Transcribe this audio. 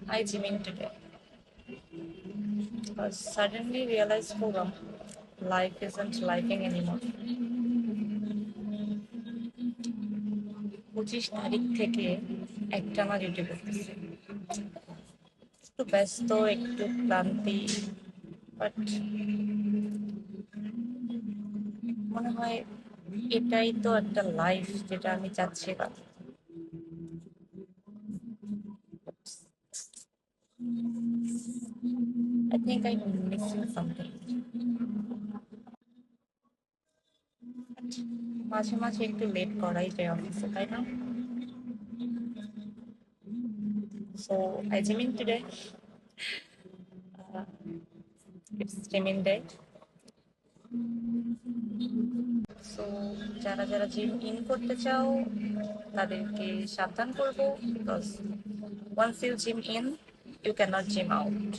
I gymming today because suddenly realized program life isn't lifing anymore. 25 তারিখ থেকে একটানা duty করতেছি, একটু ব্যস্ত একটু ক্লান্তি, বাট মনে হয় এটাই তো একটা লাইফ যেটা আমি চাচ্ছিলাম। I think I'm missing something. মাঝে মাঝে একটু লেট করাই যায় অফিসে, তাই না? So I gym in today. Uh, it's gymming day. So যারা যারা জিম ইন করতে চাও তাদেরকে সাবধান করবো, because once you gym in you cannot gym out.